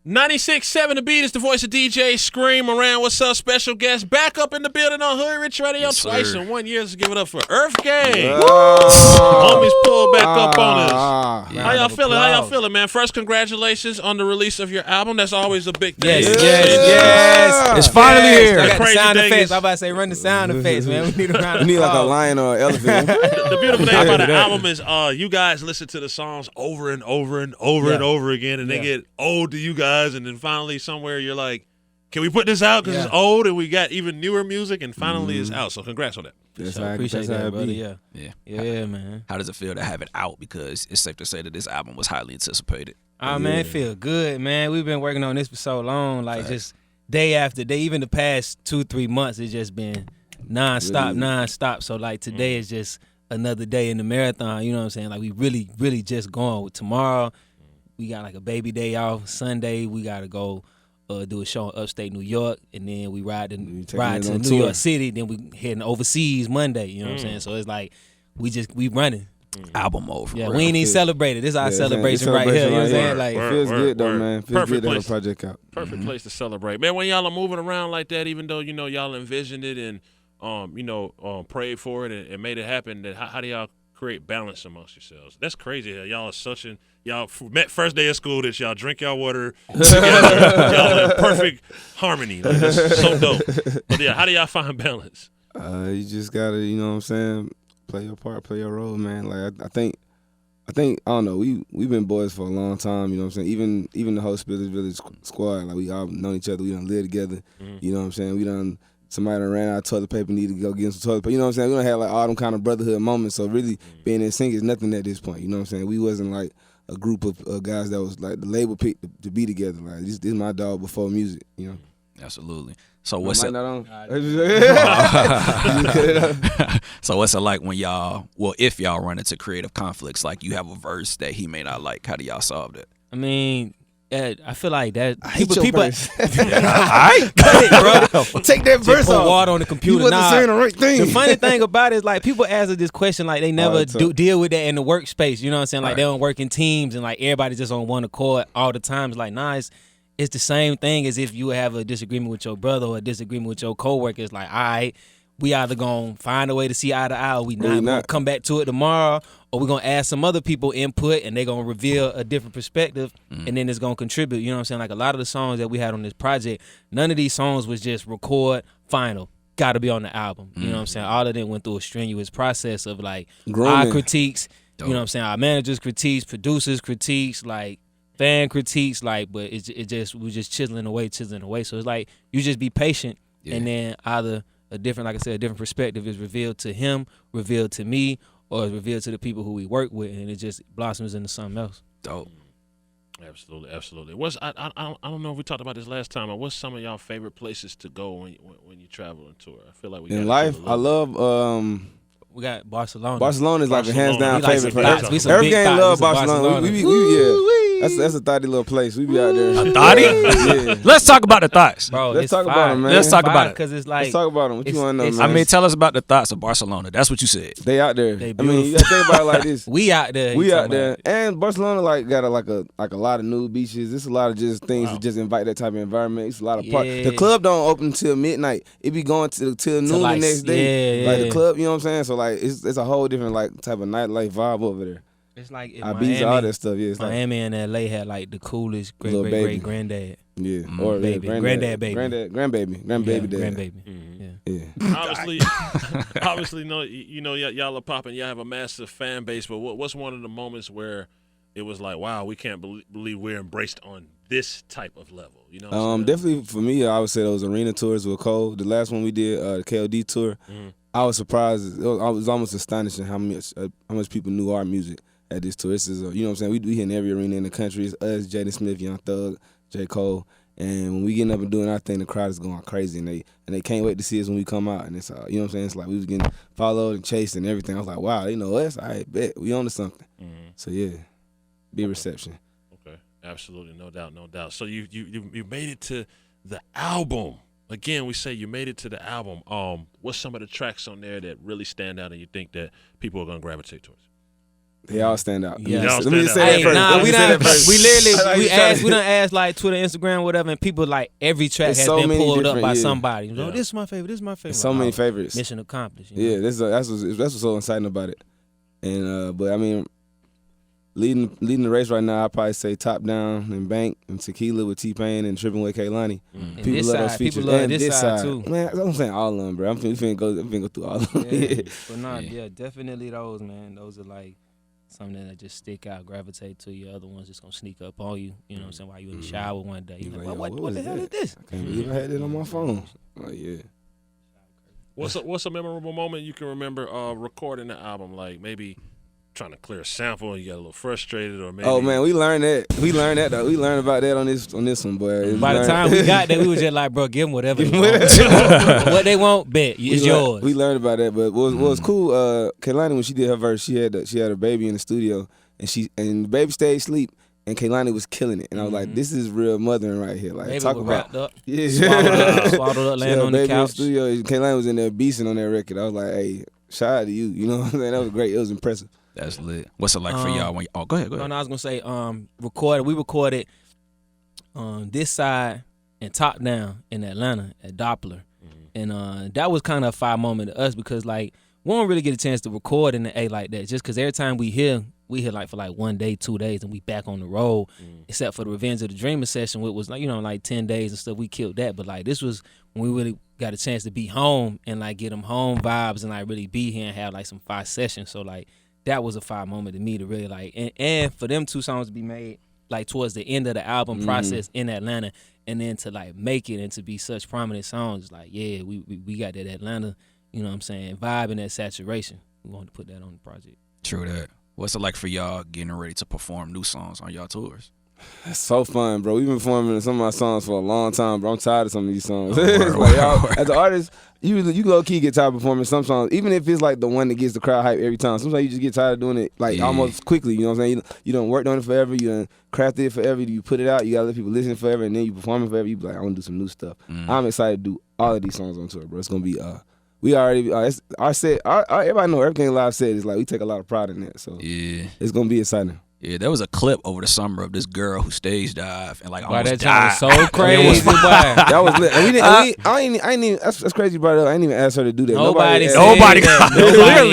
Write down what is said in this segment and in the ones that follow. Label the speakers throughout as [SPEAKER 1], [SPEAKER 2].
[SPEAKER 1] 96.7 The Beat is the voice of DJ Scream and Moran. What's up, special guest? Back up in the building on Hoodrich Radio twice in 1 year. Let's give it up for EarthGang. Homies pulled back up on us. How y'all feeling? How y'all feeling, man? First, congratulations on the release of your album. That's always a big thing.
[SPEAKER 2] Yes. It's finally here.
[SPEAKER 1] The crazy
[SPEAKER 2] sound
[SPEAKER 1] thing
[SPEAKER 2] effects.
[SPEAKER 1] is,
[SPEAKER 2] I'm about to say, run the sound effects, man. We need a round of
[SPEAKER 3] We need like a
[SPEAKER 2] applause.
[SPEAKER 3] lion or an elephant.
[SPEAKER 1] the beautiful thing about the album is you guys listen to the songs over and over and over and over again, and they get old to you guys, and then finally somewhere you're like, can we put this out because it's old and we got even newer music, and finally it's out. So congrats on that.
[SPEAKER 2] I appreciate that, brother. Yeah, man.
[SPEAKER 4] How does it feel to have it out? Because it's safe to say that this album was highly anticipated.
[SPEAKER 2] Oh, man, it feel good, man. We've been working on this for so long, like just day after day. Even the past 2-3 months, it's just been nonstop. So like today is just another day in the marathon. You know what I'm saying? Like we really just going. Tomorrow, we got like a baby day off. Sunday, we gotta go do a show in upstate New York, and then we ride to New York City. Then we heading overseas Monday. You know what I'm saying? So it's like we running.
[SPEAKER 4] Album over.
[SPEAKER 2] Yeah, we ain't even celebrated. This is our celebration right here. You know what I'm saying? Like,
[SPEAKER 3] it feels good though, man. It feels good to have a project out.
[SPEAKER 1] Perfect place to celebrate, man. When y'all are moving around like that, even though you know y'all envisioned it and prayed for it and made it happen, that how do y'all create balance amongst yourselves? That's crazy. Y'all are y'all met first day of school that y'all drink y'all water together. Y'all in perfect harmony. Like, that's so dope. But yeah, how do y'all find balance?
[SPEAKER 3] You just gotta, you know what I'm saying, play your part, play your role, man. Like I think I don't know, we've been boys for a long time, you know what I'm saying? Even the whole Spillers Village squad, like we all know each other, we done live together, you know what I'm saying? Somebody done ran out of toilet paper, need to go get some toilet paper, you know what I'm saying? We done had like all them kind of brotherhood moments, so really being in sync is nothing at this point, you know what I'm saying? We wasn't like a group of guys that was like the label picked to be together, like this is my dog before music, you know?
[SPEAKER 4] Absolutely. So what's it? So what's it like when if y'all run into creative conflicts, like you have a verse that he may not like, how do y'all solve that?
[SPEAKER 2] I mean, I feel like that
[SPEAKER 3] people.
[SPEAKER 2] Cut
[SPEAKER 3] it, bro. Take that verse
[SPEAKER 2] put
[SPEAKER 3] off.
[SPEAKER 2] water on the computer.
[SPEAKER 3] You wasn't saying the right thing.
[SPEAKER 2] The funny thing about it is like people ask us this question like they never deal with that in the workspace. You know what I'm saying? Like they don't work in teams and like everybody's just on one accord all the time. It's like it's the same thing as if you have a disagreement with your brother or a disagreement with your coworker. It's like, all right, we either gonna find a way to see eye to eye, or we not gonna come back to it tomorrow, or we're gonna ask some other people input and they're gonna reveal a different perspective, and then it's gonna contribute. You know what I'm saying? Like a lot of the songs that we had on this project, none of these songs was just record, final, gotta be on the album. You know what I'm saying? All of them went through a strenuous process of like our critiques, you know what I'm saying? Our managers' critiques, producers' critiques, like fan critiques, like, but we're just chiseling away. So it's like you just be patient, and then either a different perspective is revealed to him, revealed to me, or is revealed to the people who we work with, and it just blossoms into something else.
[SPEAKER 4] Dope.
[SPEAKER 1] Absolutely. I don't know if we talked about this last time. Or what's some of y'all favorite places to go when you travel and tour? I feel like
[SPEAKER 3] in life, I love.
[SPEAKER 2] We got Barcelona.
[SPEAKER 3] Barcelona is like a hands down favorite.
[SPEAKER 2] EarthGang
[SPEAKER 3] love Barcelona. That's a thotty little place. We be out there.
[SPEAKER 4] A thotty?
[SPEAKER 3] Yeah.
[SPEAKER 4] Let's talk about the thoughts.
[SPEAKER 2] Bro,
[SPEAKER 3] let's talk about them, man.
[SPEAKER 4] Let's talk about it.
[SPEAKER 2] Because it's like,
[SPEAKER 3] let's talk about them. What you want to know, man?
[SPEAKER 4] I mean, tell us about the thoughts of Barcelona. That's what you said.
[SPEAKER 3] They out there.
[SPEAKER 2] They
[SPEAKER 3] I mean, you gotta think about it like this.
[SPEAKER 2] We out there.
[SPEAKER 3] And Barcelona got a lot of nude beaches. It's a lot of just things that just invite that type of environment. It's a lot of parties. The club don't open until midnight. It be going till noon the next day. Like the club, you know what I'm saying? So like it's a whole different like type of nightlife vibe over there.
[SPEAKER 2] It's like
[SPEAKER 3] Ibiza, all that stuff. Yeah, it's
[SPEAKER 2] Miami and LA had like the coolest great granddad.
[SPEAKER 3] Yeah, or
[SPEAKER 2] baby,
[SPEAKER 3] grandbaby,
[SPEAKER 2] grandbaby.
[SPEAKER 1] Yeah. Obviously, y'all are popping. Y'all have a massive fan base. But what's one of the moments where it was like, wow, we can't believe we're embraced on this type of level? You know.
[SPEAKER 3] Definitely for me, I would say those arena tours were cold. The last one we did, the KLD tour, I was surprised. I was almost astonishing how much people knew our music at this tour. This is, you know what I'm saying? We hit in every arena in the country. It's us, Jaden Smith, Young Thug, J. Cole, and when we getting up and doing our thing, the crowd is going crazy, and they can't wait to see us when we come out. And it's, you know what I'm saying? It's like we was getting followed and chased and everything. I was like, wow, they know us. I bet we on to something. So yeah, big reception.
[SPEAKER 1] Okay, absolutely, no doubt. So you made it to the album. Again, we say you made it to the album. What's some of the tracks on there that really stand out and you think that people are gonna gravitate towards?
[SPEAKER 3] They all stand out.
[SPEAKER 2] Yeah.
[SPEAKER 3] Let me just say that first.
[SPEAKER 2] Nah, we literally we done
[SPEAKER 3] asked
[SPEAKER 2] asked like Twitter, Instagram, whatever, and people like every track has
[SPEAKER 3] so
[SPEAKER 2] been pulled up by
[SPEAKER 3] yeah.
[SPEAKER 2] somebody. You know, this is my favorite. This is my favorite.
[SPEAKER 3] So many favorites.
[SPEAKER 2] Mission accomplished.
[SPEAKER 3] Yeah, that's what's so exciting about it. And but I mean, leading the race right now, I'd probably say Top Down and Bank and Tequila with T-Pain and Tripping with Kehlani. People love those features.
[SPEAKER 2] People love this side too.
[SPEAKER 3] Man, I'm saying all of them, bro. I'm finna go through all of them.
[SPEAKER 2] Yeah. But nah, yeah, definitely those, man. Those are like something that just stick out, gravitate to you. Other ones just gonna sneak up on you. You know what I'm saying? While you in the shower one day, you're like, what the hell is this?
[SPEAKER 3] I can't believe I had that on my phone. Like, yeah.
[SPEAKER 1] What's a memorable moment you can remember recording the album? Like maybe trying to clear a sample and you got a little frustrated, or maybe.
[SPEAKER 3] Oh man, we learned that though. We learned about that on this one, boy.
[SPEAKER 2] By the time we got there, we was just like, bro, give them whatever they want. What they want, bet it's yours.
[SPEAKER 3] We learned about that, but what was cool, Kehlani, when she did her verse, she had a baby in the studio, and the baby stayed asleep, and Kehlani was killing it, and I was like, this is real mothering right here. Like,
[SPEAKER 2] baby
[SPEAKER 3] talk
[SPEAKER 2] was
[SPEAKER 3] about
[SPEAKER 2] wrapped up,
[SPEAKER 3] yeah,
[SPEAKER 2] swaddled up, laying on the couch.
[SPEAKER 3] In the studio, Kehlani was in there beasting on that record. I was like, hey, shout out to you. You know what I'm saying? That was great. It was impressive.
[SPEAKER 4] That's lit. What's it like for y'all when go ahead.
[SPEAKER 2] No, I was gonna say, we recorded this side and Top Down in Atlanta at Doppler. And that was kind of a fire moment to us because like we don't really get a chance to record in the A like that, just because every time we hear like for like 1 day, 2 days, and we back on the road. Except for the Revenge of the Dreamer session, which was like, like 10 days and stuff. We killed that, but like this was when we really got a chance to be home and like get them home vibes and like really be here and have like some fire sessions. So like that was a fire moment to me to really like, and for them 2 songs to be made like towards the end of the album process in Atlanta, and then to like make it and to be such prominent songs, like yeah, we got that Atlanta, you know what I'm saying, vibe and that saturation. We wanted to put that on the project.
[SPEAKER 4] True that. What's it like for y'all getting ready to perform new songs on y'all tours?
[SPEAKER 3] That's so fun, bro. We've been performing some of my songs for a long time, bro. I'm tired of some of these songs. As an artist, you low-key get tired of performing some songs, even if it's like the one that gets the crowd hype every time. Sometimes you just get tired of doing it like almost quickly, you know what I'm saying? You done worked on it forever, you done crafted it forever, you put it out, you gotta let people listen forever, and then you perform it forever, you be like, I want to do some new stuff. I'm excited to do all of these songs on tour, bro. It's gonna be we already our set. Everybody know EarthGang live set is like we take a lot of pride in that. So yeah, it's gonna be exciting.
[SPEAKER 4] Yeah, there was a clip over the summer of this girl who stage dived and like almost
[SPEAKER 2] that
[SPEAKER 4] died.
[SPEAKER 2] Was so crazy.
[SPEAKER 3] That was lit. And I ain't even. That's crazy, brother. I ain't even ask her to do that.
[SPEAKER 2] Nobody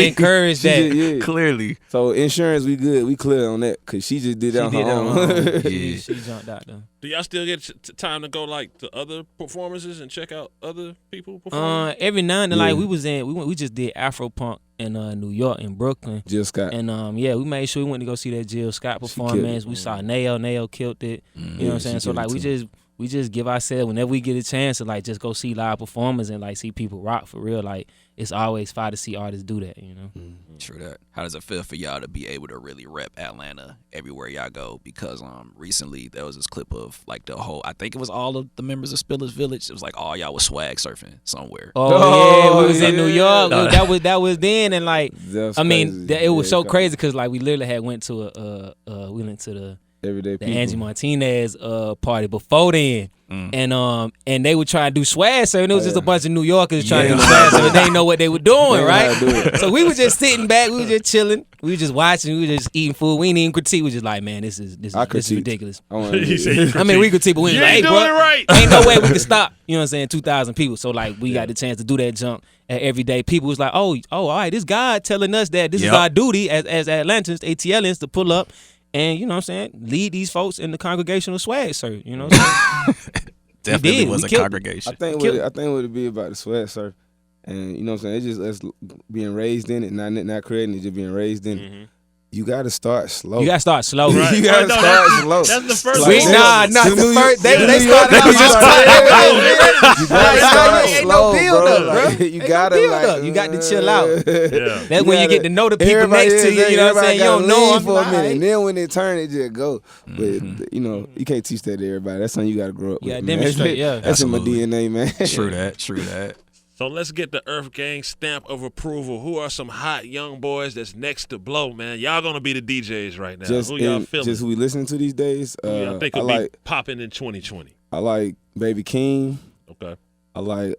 [SPEAKER 2] encouraged that.
[SPEAKER 3] Yeah.
[SPEAKER 4] Clearly.
[SPEAKER 3] So insurance, we good. We clear on that because she just did that on her own.
[SPEAKER 2] She jumped out though.
[SPEAKER 1] Do y'all still get time to go like to other performances and check out other people performing?
[SPEAKER 2] Every now and then, like we just did Afro Punk in New York and Brooklyn.
[SPEAKER 3] Jill Scott.
[SPEAKER 2] And we made sure we went to go see that Jill Scott performance. We saw Nail killed it. You know what I'm saying? So like we just give ourselves whenever we get a chance to like just go see live performers and like see people rock for real. Like it's always fun to see artists do that, you know.
[SPEAKER 4] True that. How does it feel for y'all to be able to really rep Atlanta everywhere y'all go? Because recently there was this clip of like the whole, I think it was all of the members of Spillers Village. It was like all y'all was swag surfing somewhere.
[SPEAKER 2] Oh yeah, we was in New York. That was then, and like I mean it was so crazy because like we literally had went to we went to the
[SPEAKER 3] Everyday
[SPEAKER 2] the
[SPEAKER 3] people.
[SPEAKER 2] Angie Martinez party before then. And they would try to do swag surfing. It was just a bunch of New Yorkers trying to do swag surfing. They didn't know what they were doing, right? So we were just sitting back, we were just chilling, we were just watching, we were just eating food. We didn't even critique. We were just like, man, this is ridiculous.
[SPEAKER 3] I mean,
[SPEAKER 2] we critique, but we was like, hey, bro,
[SPEAKER 1] right.
[SPEAKER 2] ain't no way we can stop. You know what I'm saying? 2,000 people. So like we got the chance to do that jump at everyday. People was like, oh, all right, this God telling us that this is our duty as Atlantans, ATLians, to pull up and, you know what I'm saying, lead these folks in the congregational swag surf. You know what I'm saying?
[SPEAKER 4] Definitely was a congregation.
[SPEAKER 3] I think what it be about the swag surf, and you know what I'm saying, it's just us being raised in it, not creating it, just being raised in it. You gotta start slow.
[SPEAKER 2] You gotta start slow.
[SPEAKER 1] Right.
[SPEAKER 3] You gotta start slow.
[SPEAKER 1] That's the first
[SPEAKER 3] Like,
[SPEAKER 1] one.
[SPEAKER 2] Not the first. They started out
[SPEAKER 3] You gotta start slow, bro. You gotta
[SPEAKER 2] You got to chill out.
[SPEAKER 1] Yeah.
[SPEAKER 2] That's when you get to know the people next to you. You know what I'm saying? You don't know them
[SPEAKER 3] for a minute, and then when they turn, it just go. But you know, you can't teach that to everybody. That's something you gotta grow up with.
[SPEAKER 2] Yeah, demonstrate. Yeah,
[SPEAKER 3] that's in my DNA, man.
[SPEAKER 4] True that.
[SPEAKER 1] So let's get the EarthGang stamp of approval. Who are some hot young boys that's next to blow, man? Y'all gonna be the DJs right now. Who y'all feeling?
[SPEAKER 3] Just who we listening to these days?
[SPEAKER 1] I think it'll be popping in 2020.
[SPEAKER 3] I like Baby King.
[SPEAKER 1] Okay.
[SPEAKER 3] I like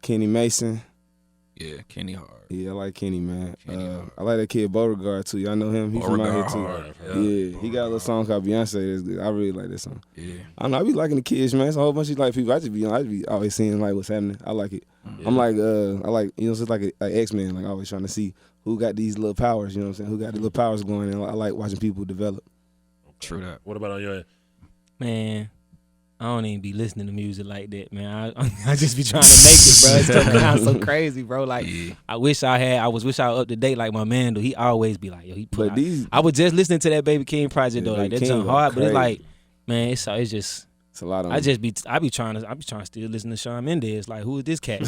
[SPEAKER 3] Kenny Mason.
[SPEAKER 4] Yeah, Kenny hard.
[SPEAKER 3] Yeah, I like Kenny, man.
[SPEAKER 4] Kenny hard.
[SPEAKER 3] I like that kid Beauregard too. Y'all know him? He's from out here too.
[SPEAKER 4] Hard.
[SPEAKER 3] Yeah, he got a little song called Beyonce. That's good. I really like that song.
[SPEAKER 4] Yeah.
[SPEAKER 3] I don't know. I be liking the kids, man. It's a whole bunch of like people. I just be always seeing like what's happening. I like it.
[SPEAKER 1] Yeah.
[SPEAKER 3] I'm like I like it's just like X-Men. Like always trying to see who got these little powers. You know what I'm saying? Who got the little powers going? And I like watching people develop.
[SPEAKER 4] True that.
[SPEAKER 1] What about on your end?
[SPEAKER 2] Man, I don't even be listening to music like that, man. I just be trying to make it, bro. It's coming out so crazy, bro. Like I wish I was up to date like my man do. He always be like, yo, he put out. I was just listening to that Baby King project though. Like that's hard, but it's like, man, it's just
[SPEAKER 3] it's a lot of
[SPEAKER 2] I be trying to still listen to Shawn Mendes. Like, who is this cat?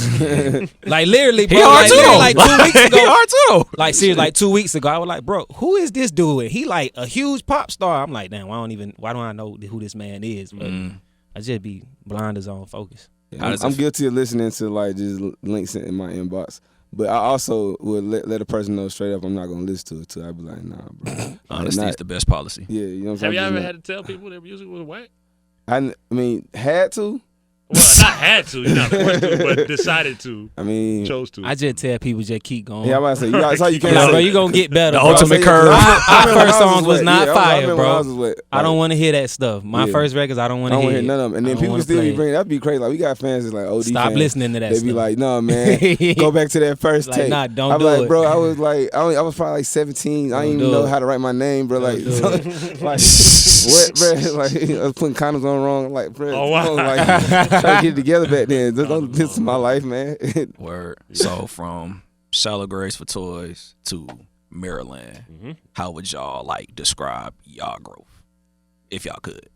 [SPEAKER 2] Like literally, bro. Like 2 weeks ago.
[SPEAKER 4] He hard too.
[SPEAKER 2] Like seriously, like 2 weeks ago, I was like, bro, who is this dude? He like a huge pop star. I'm like, damn, why don't I know who this man is? But I just be blinders on focus.
[SPEAKER 3] Yeah, I'm guilty of listening to like just links in my inbox. But I also would let a person know straight up I'm not gonna listen to it too. I'd be like, nah, bro.
[SPEAKER 4] Honesty is the best policy.
[SPEAKER 3] Yeah, you know what I'm saying?
[SPEAKER 1] Have you ever had to tell people their music was whack?
[SPEAKER 3] I mean, had to.
[SPEAKER 1] Well, not had to, you're not forced to, but decided to.
[SPEAKER 3] I mean,
[SPEAKER 1] chose to.
[SPEAKER 2] I just tell people just keep going.
[SPEAKER 3] Yeah, I'm about to say, that's how you can't
[SPEAKER 2] bro, you gonna get better.
[SPEAKER 4] The
[SPEAKER 2] bro.
[SPEAKER 4] ultimate curve.
[SPEAKER 2] Our first songs was not fire, bro.
[SPEAKER 3] Wet.
[SPEAKER 2] I don't want to hear that stuff. My first records, I don't want to hear
[SPEAKER 3] none of them. And then people still be bringing, that'd be crazy. Like, we got fans that's like OD
[SPEAKER 2] Stop
[SPEAKER 3] fans.
[SPEAKER 2] listening to that
[SPEAKER 3] They
[SPEAKER 2] stuff.
[SPEAKER 3] be like, no, man, go back to that first tape.
[SPEAKER 2] Nah, don't
[SPEAKER 3] I'm
[SPEAKER 2] do
[SPEAKER 3] like,
[SPEAKER 2] it.
[SPEAKER 3] bro, I was like, I was probably like 17. I didn't even know how to write my name, bro. Like, what, bro? Like, I was putting condoms on wrong. I'm like, bro,
[SPEAKER 1] oh, wow.
[SPEAKER 3] like, trying to get it together back then. This is my life, man.
[SPEAKER 4] Word. So from Shallow Graves for Toys to Mirrorland, how would y'all like describe y'all growth, if y'all could?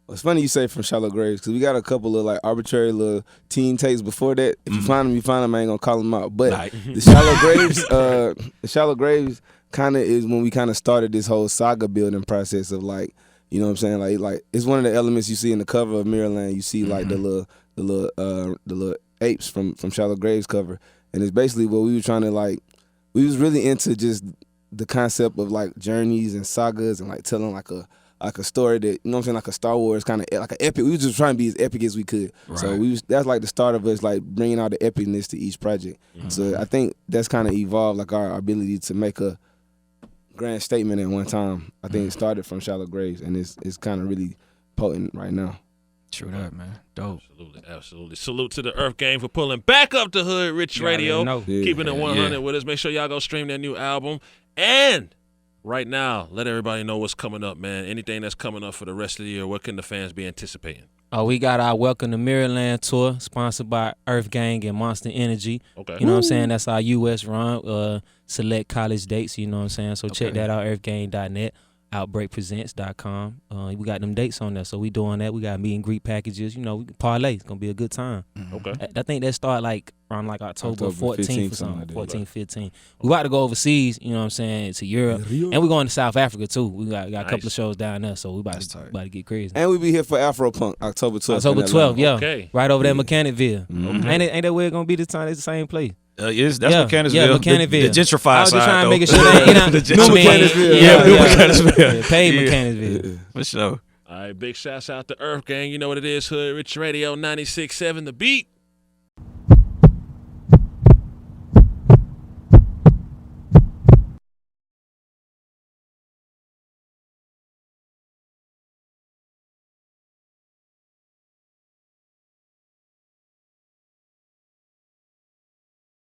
[SPEAKER 3] It's funny you say from Shallow Graves because we got a couple of like arbitrary little teen takes before that. If you find them, you find them. I ain't gonna call them out. But the Shallow Graves kind of is when we kind of started this whole saga building process of like, you know what I'm saying? Like it's one of the elements you see in the cover of Mirrorland. You see like the little apes from Shallow Graves cover, and it's basically what we were trying to like. We was really into just the concept of like journeys and sagas and like telling like a story that, you know what I'm saying, like a Star Wars kind of like an epic. We was just trying to be as epic as we could. Right. So that's like the start of us like bringing out the epicness to each project. So I think that's kind of evolved like our ability to make a grand statement at one time. I think it started from Shallow Graves, and it's kind of really potent right now.
[SPEAKER 4] True that, man. Dope.
[SPEAKER 1] Absolutely. Salute to the EarthGang for pulling back up the Hoodrich Radio, keeping it 100 with us. Make sure y'all go stream their new album. And right now, let everybody know what's coming up, man. Anything that's coming up for the rest of the year, what can the fans be anticipating?
[SPEAKER 2] We got our Welcome to Mirrorland tour, sponsored by EarthGang and Monster Energy. Okay. You know what I'm saying? That's our U.S. run, select college dates, you know what I'm saying? So check that out, earthgang.net. OutbreakPresents.com. We got them dates on there, so we doing that. We got meet and greet packages. You know, we can parlay. It's gonna be a good time.
[SPEAKER 1] Okay.
[SPEAKER 2] I think that start like around like October 14th or something. 14, 15. We about to go overseas. You know what I'm saying? To Europe, and we're going to South Africa too. We got a couple of shows down there, so we about to get crazy.
[SPEAKER 3] And we be here for Afropunk October 12th.
[SPEAKER 2] October 12th, yeah.
[SPEAKER 1] Okay.
[SPEAKER 2] Right over there, Mechanicville. Ain't that where it's gonna be this time? It's the same place.
[SPEAKER 4] Yes, that's Mechanicsville.
[SPEAKER 2] Yeah, Mechanicsville.
[SPEAKER 4] The gentrified side.
[SPEAKER 2] I was just trying to make sure that,
[SPEAKER 3] New Mechanicsville.
[SPEAKER 2] Yeah, paid Mechanicsville.
[SPEAKER 4] For sure.
[SPEAKER 1] All right, big shouts out to EarthGang. You know what it is, Hoodrich Radio 96.7 The Beat.